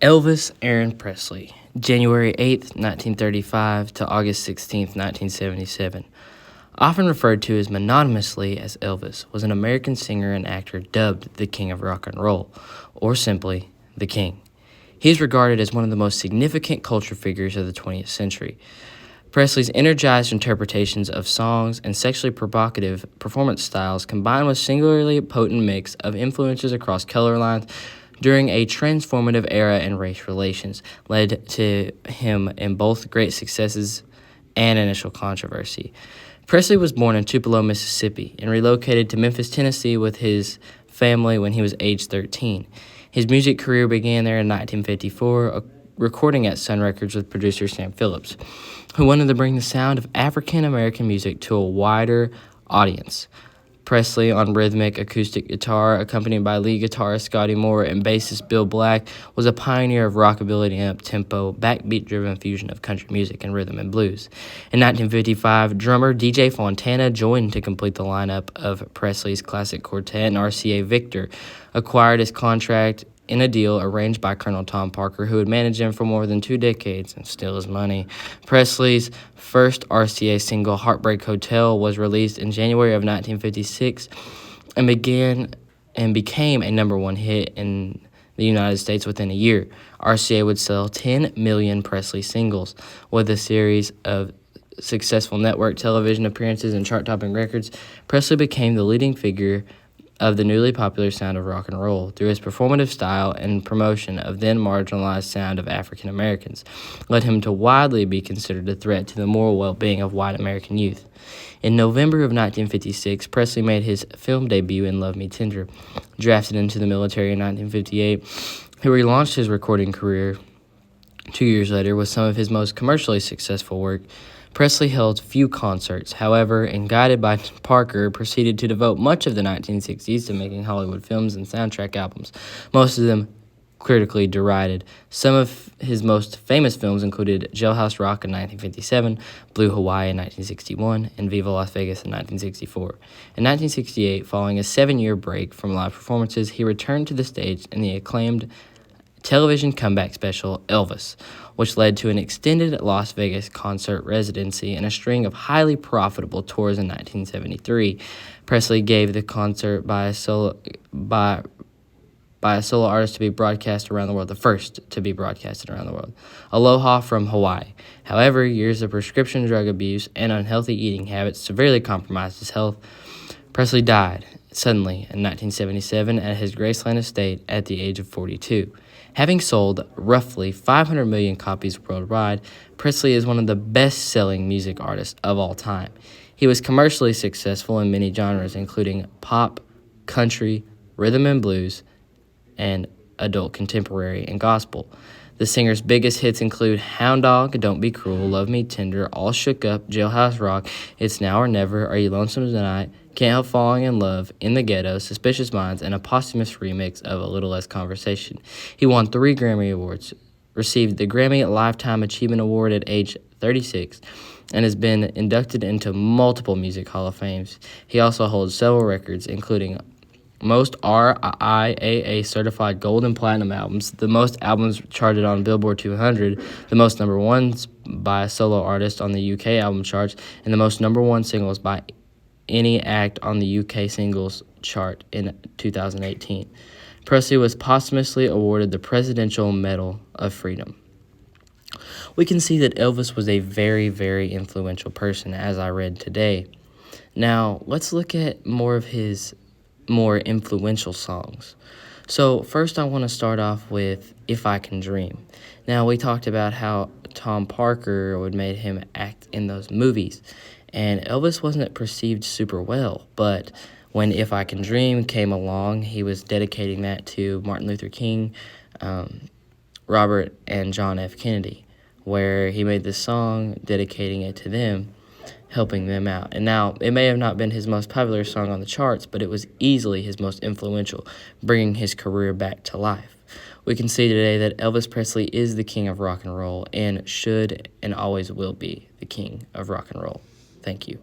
Elvis Aaron Presley, January 8th, 1935 to August 16th, 1977. Often referred to as mononymously as Elvis, was an American singer and actor dubbed the King of Rock and Roll, or simply the King. He is regarded as one of the most significant culture figures of the 20th century. Presley's energized interpretations of songs and sexually provocative performance styles, combined with singularly potent mix of influences across color lines during a transformative era in race relations, led to him in both great successes and initial controversy. Presley was born in Tupelo, Mississippi, and relocated to Memphis, Tennessee with his family when he was age 13. His music career began there in 1954, recording at Sun Records with producer Sam Phillips, who wanted to bring the sound of African American music to a wider audience. Presley on rhythmic acoustic guitar, accompanied by lead guitarist Scotty Moore and bassist Bill Black, was a pioneer of rockabilly and up-tempo, backbeat-driven fusion of country music and rhythm and blues. In 1955, drummer DJ Fontana joined to complete the lineup of Presley's classic quartet, and RCA Victor acquired his contract in a deal arranged by Colonel Tom Parker, who had managed him for more than 2 decades and still his money. Presley's first RCA single, Heartbreak Hotel, was released in January of 1956 and became a #1 hit in the United States within a year. RCA would sell 10 million Presley singles. With a series of successful network television appearances and chart-topping records, Presley became the leading figure of the newly popular sound of rock and roll through his performative style and promotion of then marginalized sound of African Americans, led him to widely be considered a threat to the moral well-being of white American youth. In November of 1956, Presley made his film debut in Love Me Tender. Drafted into the military in 1958, he relaunched his recording career 2 years later with some of his most commercially successful work. Presley held few concerts, however, and guided by Parker, proceeded to devote much of the 1960s to making Hollywood films and soundtrack albums, most of them critically derided. Some of his most famous films included Jailhouse Rock in 1957, Blue Hawaii in 1961, and Viva Las Vegas in 1964. In 1968, following a 7-year break from live performances, he returned to the stage in the acclaimed television comeback special, Elvis, which led to an extended Las Vegas concert residency and a string of highly profitable tours in 1973. Presley gave the concert by a solo artist to be broadcast around the world, the first to be broadcasted around the world, Aloha from Hawaii. However, years of prescription drug abuse and unhealthy eating habits severely compromised his health. Presley died suddenly in 1977 at his Graceland estate at the age of 42. Having sold roughly 500 million copies worldwide, Presley is one of the best-selling music artists of all time. He was commercially successful in many genres, including pop, country, rhythm and blues, and adult contemporary and gospel. The singer's biggest hits include Hound Dog, Don't Be Cruel, Love Me Tender, All Shook Up, Jailhouse Rock, It's Now or Never, Are You Lonesome Tonight, Can't Help Falling in Love, In the Ghetto, Suspicious Minds, and a posthumous remix of A Little Less Conversation. He won 3 Grammy Awards, received the Grammy Lifetime Achievement Award at age 36, and has been inducted into multiple music Hall of Fames. He also holds several records, including most RIAA certified gold and platinum albums, the most albums charted on Billboard 200, the most #1s by a solo artist on the UK album charts, and the most #1 singles by any act on the UK singles chart in 2018. Presley was posthumously awarded the Presidential Medal of Freedom. We can see that Elvis was a very, very influential person, as I read today. Now, let's look at more of his more influential songs. So first I want to start off with If I Can Dream. Now, we talked about how Tom Parker would made him act in those movies, and Elvis wasn't perceived super well, but when If I Can Dream came along, he was dedicating that to Martin Luther King, Robert and John F. Kennedy, where he made this song dedicating it to them, helping them out. And now, it may have not been his most popular song on the charts, but it was easily his most influential, bringing his career back to life. We can see today that Elvis Presley is the king of rock and roll and should and always will be the king of rock and roll. Thank you.